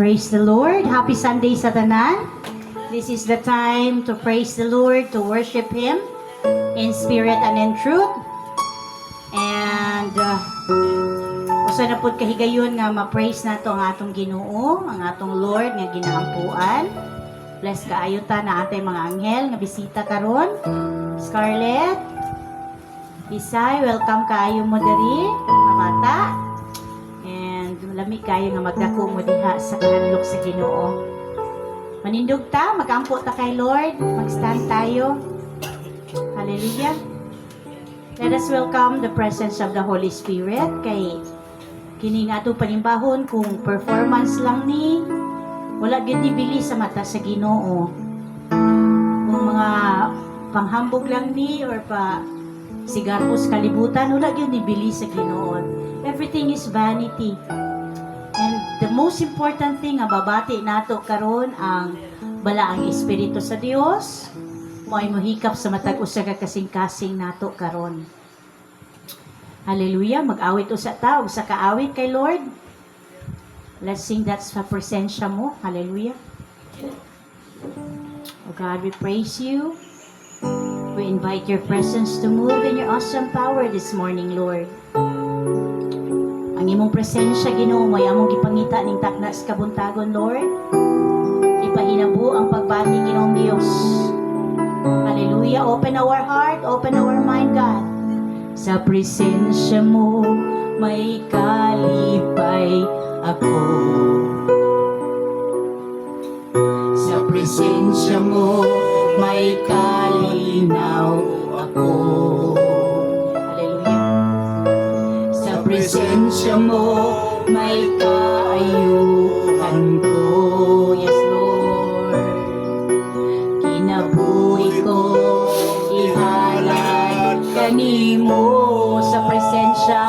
Praise the Lord. Happy Sunday sa tanan. This is the time to praise the Lord, to worship Him in spirit and in truth. And usa na pud kahigayon nga ma-praise nato ang atong Ginoo, ang atong Lord nga ginaampuan. Bless kaayo ta na atay mga anghel nga bisita karon. Scarlett, Isay, welcome kaayo mo diri, mga bata. And lami kayo nga magdako mo diha sa kahandlok sa Ginoo. Manindog ta, magampo ta kay Lord, mag-stand tayo. Hallelujah. Let us welcome the presence of the Holy Spirit kay kini nga ato panimbahon kung performance lang ni wala gyud ni bili sa mata sa Ginoo. Kung mga panghambog lang ni or pa sigarpos kalibutan wala gyud ni bili sa Ginoo. Everything is vanity. And the most important thing nga babati nato karon ang balaang espiritu sa Dios mo'y mohikap sa matag usa ka kasing-kasing nato karon. Hallelujah. Mag-awit usa ta og sa kaawit kay Lord. Let's sing that sa presensya mo. Hallelujah. Oh God, we praise you. We invite your presence to move in your awesome power this morning, Lord. Ang imong presensya, Ginoo, may among gipangita ning takna sa kabuntagon, Lord. Ipahinabo ang pagbati, Ginoong Dios. Hallelujah. Open our heart, open our mind, God. Sa presensya mo, may kalipay ako. Sa presensya mo, may kalinaw ako. Hallelujah. Sa presensya mo, may kaayuhan ko. Yes, Lord. Kinabuhi ko, ihalad kanimo sa presensya.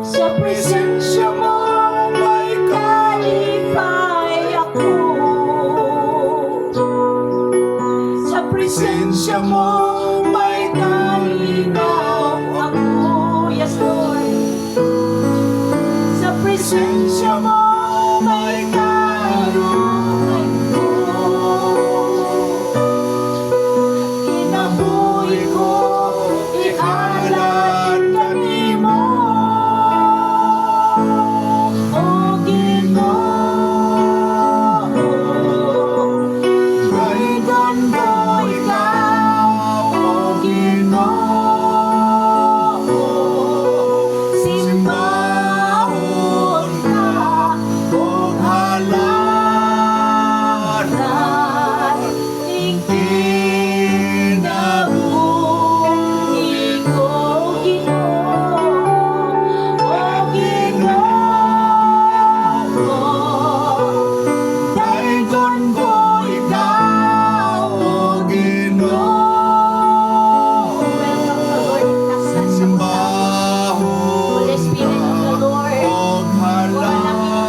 Sa presensya mo, may kalipay ako. Sa presensya mo, may kalinaw ako. Yes, Lord. Sa presensya mo, may kaayuhan ko. Kinabuhi ko, ihalad kanimo. O Ginoo, dayon mo ikaw, O Ginoo. Simbahon ka, o halaran, ikinabuhi ko, Ginoo. O Ginoo, dayon ko ikaw, O Ginoo. Holy Spirit of the Lord, wala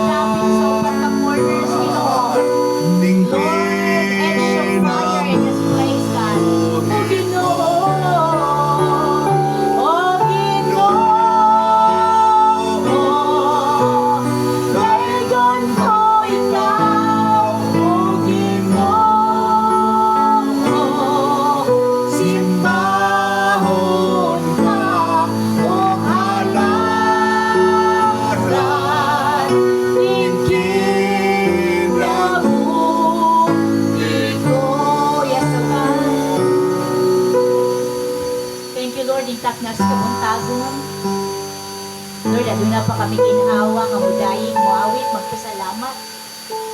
namin sa upat ng corners, Ginoo. Lord, etch your fire in this place, God. O Ginoo, O Ginoo, dayon ko ikaw, O Ginoo. Simbahon ka, o halaran, ikinabuhi ko. Yes, O God. Thank you, Lord, intak na sa kabuntagon. Lord, aduna pa kami ginhawa nga mudaying muawit, magpasalamat,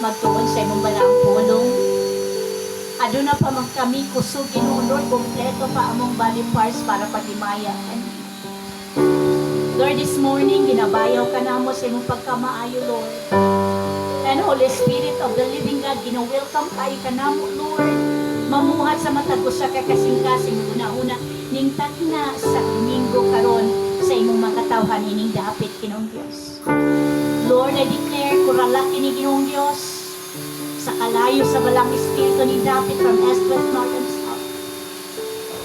magtuon sa imong balang pulong. Aduna pa man kami kusog, Ginoo, Lord, kompleto pa among body parts para paghimayan. Lord, this morning, ginabayaw ka na mo sa imong pagkamaayo, Lord. And Holy Spirit of the living God, gina-welcome tayo ka na mo, Lord. Mamuhat sa matag usa ka kasing-kasing una-una ning takna sa Domingo karon sa imong makatawhan ining dapit, Ginoong Dios. Lord, I declare kurala kini Ginoong Dios sa kalayo sa balang espiritu ni dapit from east, west, north, and south.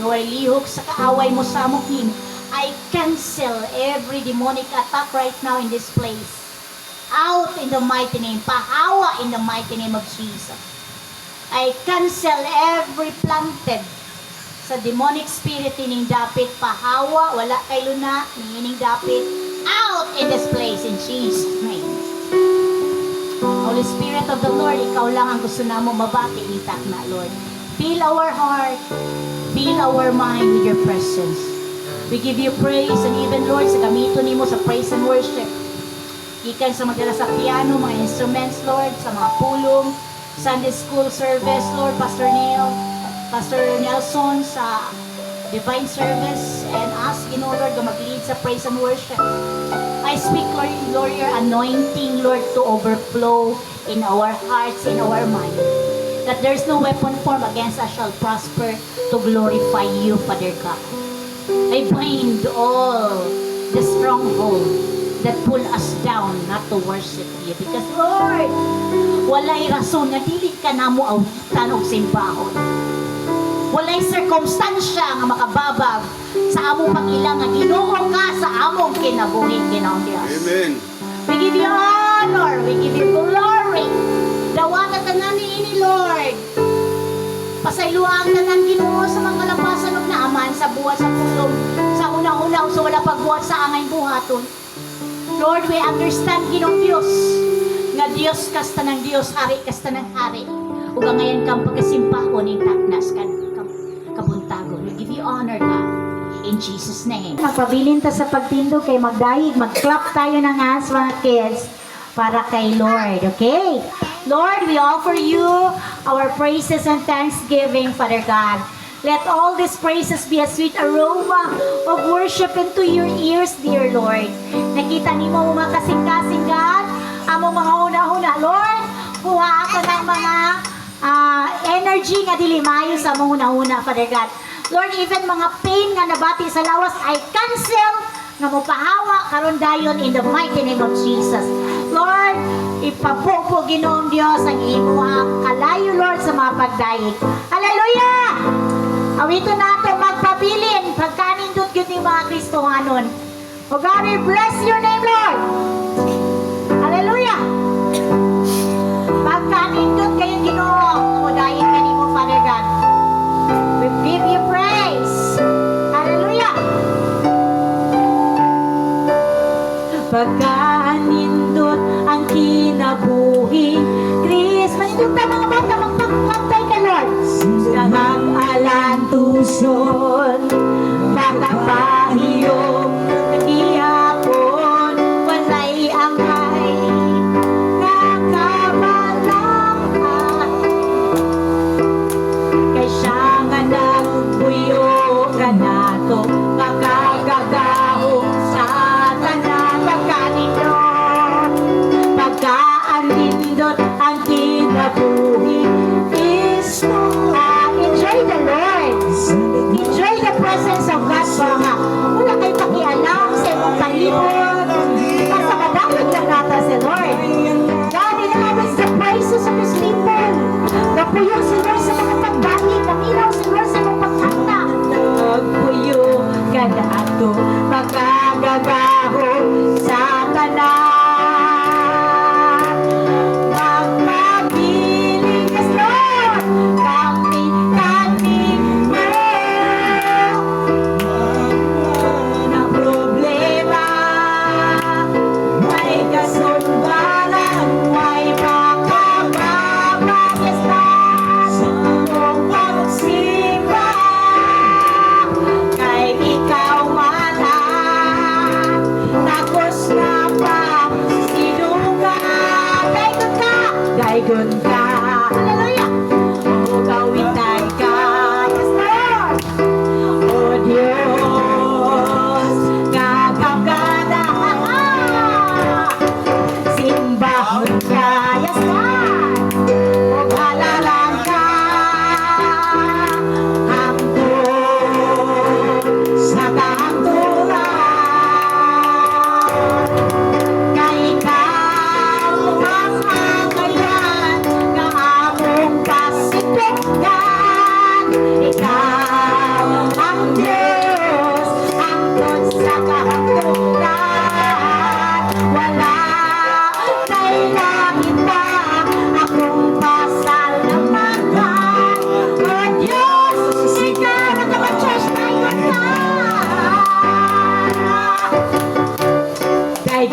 Lord, lihok sa kaaway mo sa among I cancel every demonic attack right now in this place. out in the mighty name. Pahawa in the mighty name of Jesus. I cancel every planted sa demonic spirit ining dapit. Pahawa, wala kay luna, ining dapit. Out in this place in Jesus' name. Holy Spirit of the Lord, ikaw lang ang gusto na mo mabati itak na, Lord. Fill our heart, fill our mind with your presence. We give you praise and even, Lord, sa gamito nimo sa praise and worship. Ikan sa magdala sa piano, mga instruments, Lord, sa mga pulong, Sunday school service, Lord, Pastor Neil, Pastor Nelson sa divine service, and ask, Lord, to mag-lead sa praise and worship. I speak, Lord, your anointing, Lord, to overflow in our hearts, in our mind. That there's no weapon formed against us shall prosper to glorify you, Father God. I bind all the stronghold that pull us down not to worship you. Because, Lord, walay rason nga dili ka na mo awitan og simbahon. Walay circumstansya nga makababag sa among pangilang nga Ginoo ka sa among kinabuhi, Ginoong Dios. Amen. We give you honor, we give you glory. Dawat at tanan ni Lord. Pasayloang tanan Ginoo sa mga kalapasan ug naaman sa buhat sa pulong sa una-una so wala pagbuhat sa angay buhaton. Lord, we understand Ginoong Dios nga Dios kasta ng Dios, hari kasta ng hari. Ug ngayon kang pagkasimpahon ning taknas kan kabuntagon. We give you honor, God, in Jesus' name. Magpabilin ta sa pagtindog kay magdayig, mag-clap tayo ng hands mga kids para kay Lord, okay? Lord, we offer you our praises and thanksgiving, Father God. Let all these praises be a sweet aroma of worship into your ears, dear Lord. Nakita ni mo mga kasing-kasing, God, among mga una-una, Lord, kuha ka ng mga energy nga dilimayo sa among una-una, Father God. Lord, even mga pain nga nabati sa lawas, I cancel nga mopahawa karon dayon in the mighty name of Jesus. Lord, ipapupo Ginoong Dios ang imuhang kalayo, Lord, sa mga pagdayeg. Hallelujah! Awito nato magpabilin pagkanindot gyud ni mga Kristohanon. O God, we bless your name, Lord. Hallelujah! Pagkanindot kayo Ginoo, mudayin kanimo, Father God. We give you praise. Hallelujah! Pagkanindot ang kinabuhi, Chris, manindot na mga bata, magpagpagtay ka, Lord. Nangag-alan tuson, pagkapahiyong, nagihapon, walay angay, nakabalangay. Kay siya nga nagpuyo ka nato, makagagaho sa tanan pagkanindot. Pagkaanindot ang kinabuhi, enjoy the Lord. Enjoy the presence of God, mga. Wala kayo pakialam sa imong palibot. Basta kadamit lang natin si Lord. God inhabits the praises of His people. Napuyo si Lord sa mga pagdami. Namilaw si Lord sa mga pagkanta. Nagpuyo ka na ato, makagagaho sa tanan. Magpabiling kas Lord, kami mo na problema. May kasundalan, may makababagyasan sa mong pagsimba. Kay ikaw man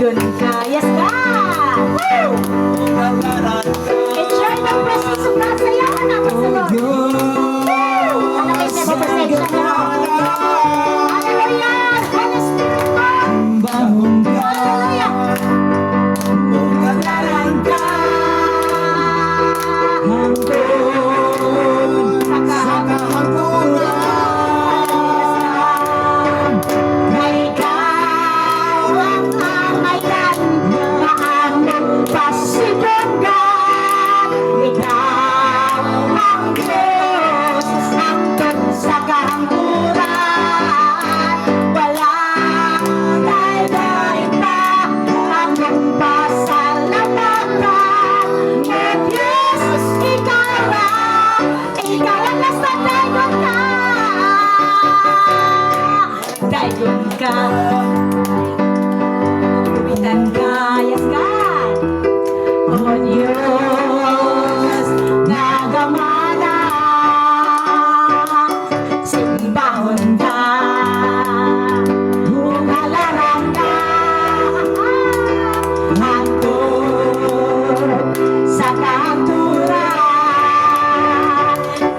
good ka. Yes, God! Woo! Enjoy the presence of God. Sayahan natin sa Lord. Woo! Ano kayo sa presensya niyo? Hallelujah! Holy Spirit, Lord! Hallelujah! Yes, God. Oh, Diyos, nagamana, simbahon ka, umalaran ka, hangtod sa kanturan,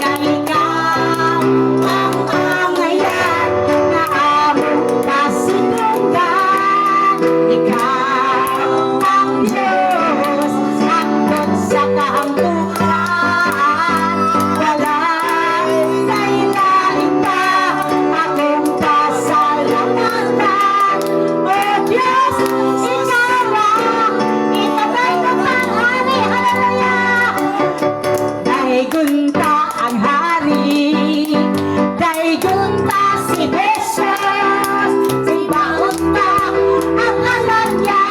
ikaw ang angayan na among kasinungan, ikaw ang Diyos, hangtod sa kahamburan, walang kailangan pa akong pasalamatan. O Diyos, ikaw ang itatay ng panghari. Hallelujah! Daigunta ang hari, daigunta si Jesus, sibaunta ang alam niya,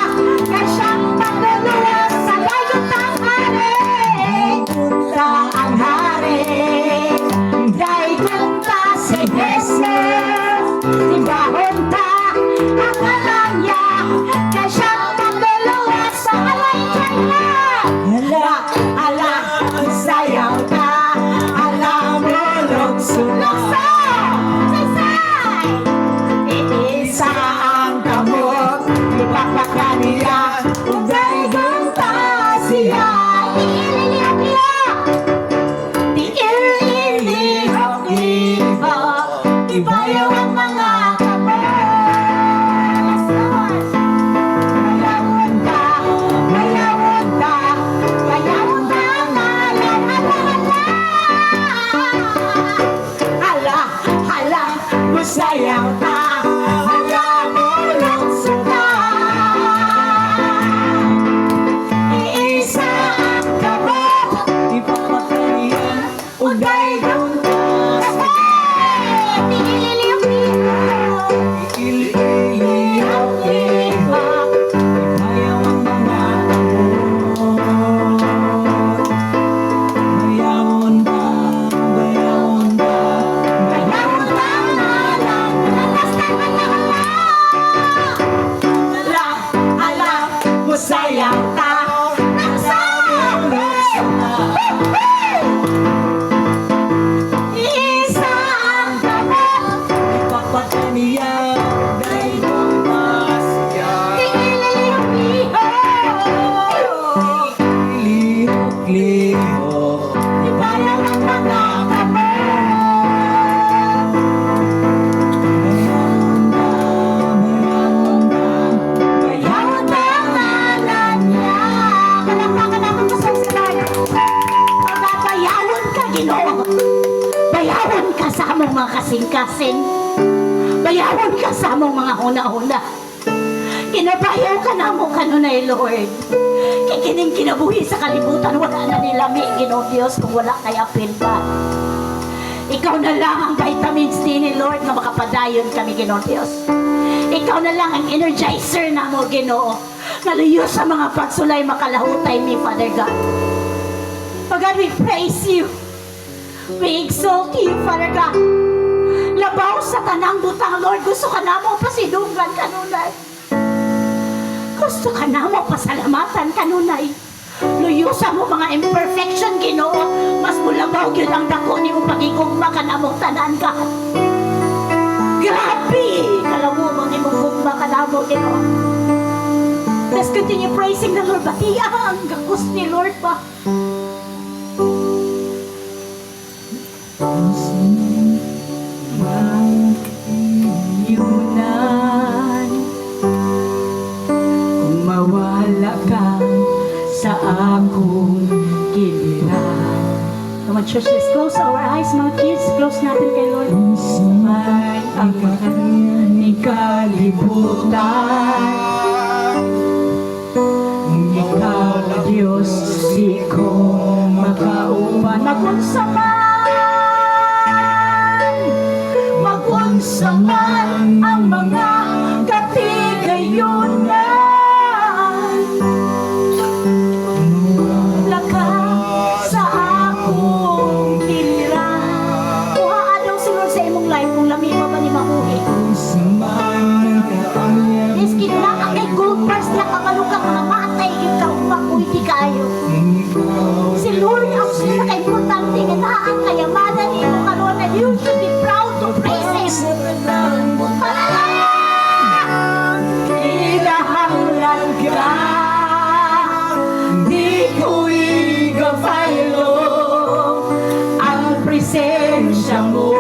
kaya siyang pagluluwas sa daiguntang hari. Daigunta ang hari, daigunta si Jesus, sibaunta ang alam niya, kaya siyang pagluluwas sa alaykay niya. Ala, sayaw ka, alam mo, lukso, saysay. Iisa ang kamot, ipapaka niya, kung daigunta siya. Tiil-ilihok-lihok, ibayaw ang mga kamot. Bayawon ka, bayawon ka, bayawon ka, ngalan, hala, hala, masayaw ka, hala mo, lukso ka. Iisa ang kamot, ipapakariyan, o daigunta siya. Tiil-ilihok-lihok, tiil-ilihok-lihok, ibayaw ang mga kamot. Bayawon ka, bayawon ka, bayawon ka, ngalan, lalastan mo na hala. Hala, hala, masayaw ka, nasayaw ka. Iisa ang kamot, ipapakaniya, daigunta siya. Tiil-ilihok-lihok, lihok-lihok, ibayaw ang mga kamot. Bayawon ka, bayawon ka, bayawon ka, ngalan niya. Palakpakan natin sa Lord. Pagbabayawon ka, Ginoo. Bayawon ka sa among mga kasing-kasing. Bayawon ka sa among mga huna-huna. Kinabayaw ka na mo kanunay, Lord. Kikining kinabuhi sa kalibutan, wala na nilami, Ginoo Diyos, kung wala kay apil pa. Ikaw na lang ang vitamins din ni Lord na makapadayon kami, Ginoo Diyos. Ikaw na lang ang energizer na mo, Ginoo. Naluyo sa mga pagsulay makalahutay ni Father God. Oh God, we praise you. We exalt you, Father God. Labaw sa tanang butang, Lord. Gusto ka na mo pasidunggan kanunay. Gusto ka na mo pasalamatan kanunay. Luyo sa mo mga imperfection, Ginoo. Mas mulabaw yun ang dako ni mo pagigugma ka na mong tanan ka. Grabe! Kalaw mo mga imong gugma ka na mo, Ginoo. continue praising the Lord. Batiya ang gakos ni Lord ba? Yunan, mawala ka sa akong giliran. Come on, church, let's close our eyes, mga kids. Close natin kay Lord. May ang kanyang kalibutan. Ikaw, Diyos, di ko makauban. Magunsaman ang mga katigayunan. Laka sa akong giliran. Kuhaan daw si Lord sa imong life kung lami pa ba ni mamuhi. Yes, kinaka kay gold bars na kamalukang mga matay yung kaumakuy di kayo. Si Lord ang pinaka-importante nga na ang kayamanan ni mo karon na you should be proud to praise Him. Kinahanglan ka, di ko igapaylo ang presensya mo.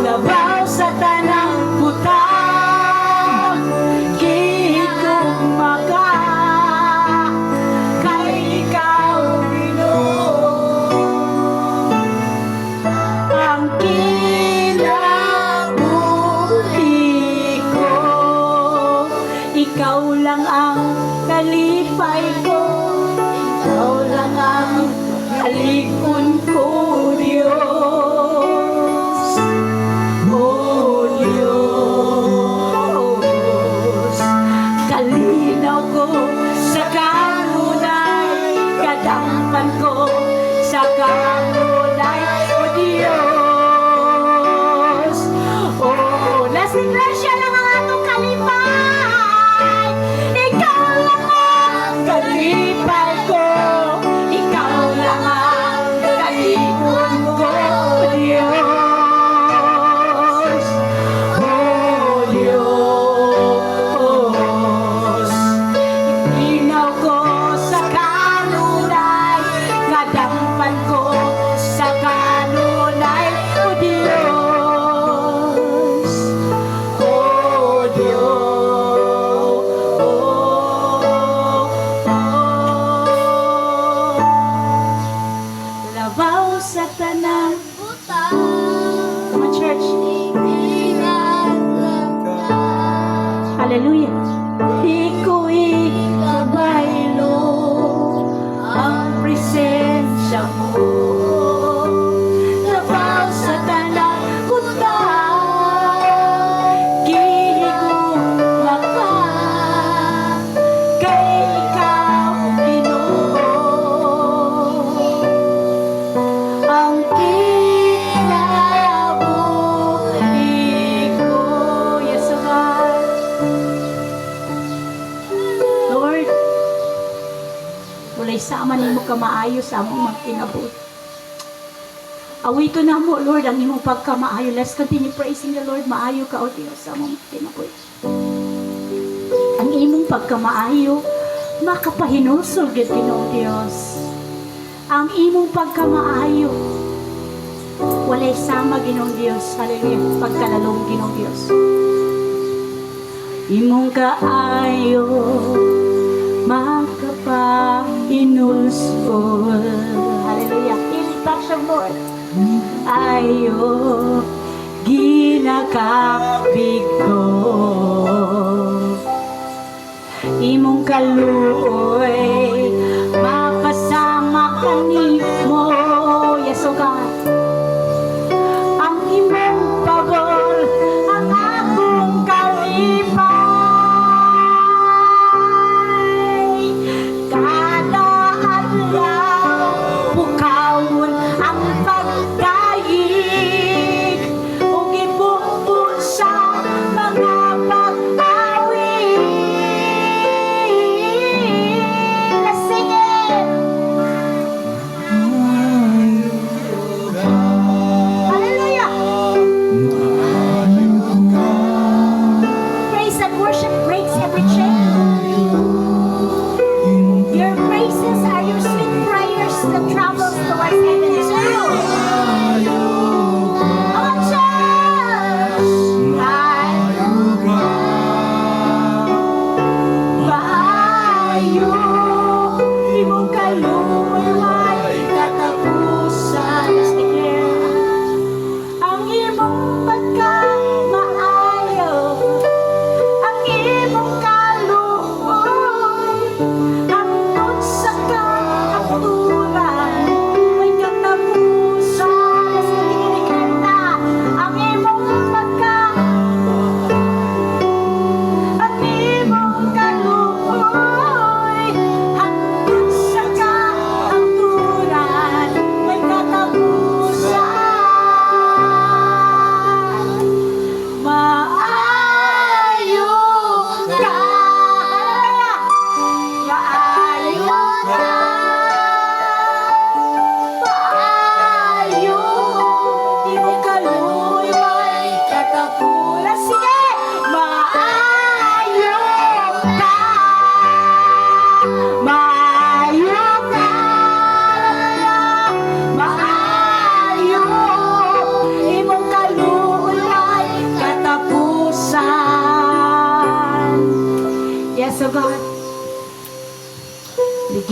Labaw sa tanang butang, kigugmaga, kay ikaw ang kinabuhi ko. Ikaw lang ang kalipay ko. Ikaw lang ang kalikon ko, Diyos. Oh, Diyos. Kalinaw ko sa kanunay, kadampan ko sa kanunay, oh Diyos. Oh, last iglesia lang ang atong kalipay. Ikaw lang ang kalipay ko. Ikaw lang ang kalikon ko, Diyos. Oh, Diyos. Inaw ko sa kanunay, kadampan ko sa kanunay, oh Diyos. Oh, Diyos. Labaw sa tanang butang. Come on, church. Hallelujah. Di ko ikabaylo ang presensya mo. Labaw sa tanang butang, kigugmaka, kay ikaw, Ginoo. Ang kinabuhi ko. Yes, O God. Lord, walay sama nimo ka maayo sa among magkinabot. Awito na mo, Lord, ang imong pagkamaayo. Let's continue praising the Lord. Maayo ka, O Diyos, sa among magkinabot. Ang imong pagkamaayo, makapahinulsol gid Ginoo Diyos. Ang imong pagkamaayo, walay sama Ginoong Diyos. Hallelujah. Pagkalalong Ginoong Diyos. Imong kaayo, makapahinulsol. Hallelujah. Ilipat siya, Lord. Ayo, ginakabig ko. Imong kaluoy, mapasama kanimo. Yes, O God. Ang imong pabor, ang akong kalipay. Kada adlaw, bukawon ang pagdaig. Ug ibubo sa mga pag-awit.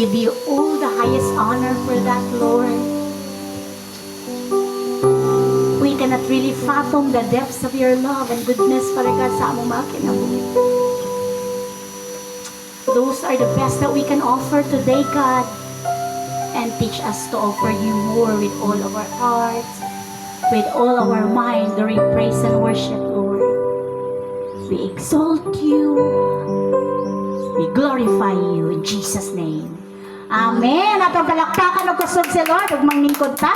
give you all the highest honor for that, Lord. We cannot really fathom the depths of your love and goodness, Father God, sa among mga kinabuhi. Those are the best that we can offer today, God. And teach us to offer you more with all of our hearts, with all of our mind during praise and worship, Lord. We exalt you. We glorify you in Jesus' name. Amen. Atong palakpakan og kusog si Lord ug manglingkod ta.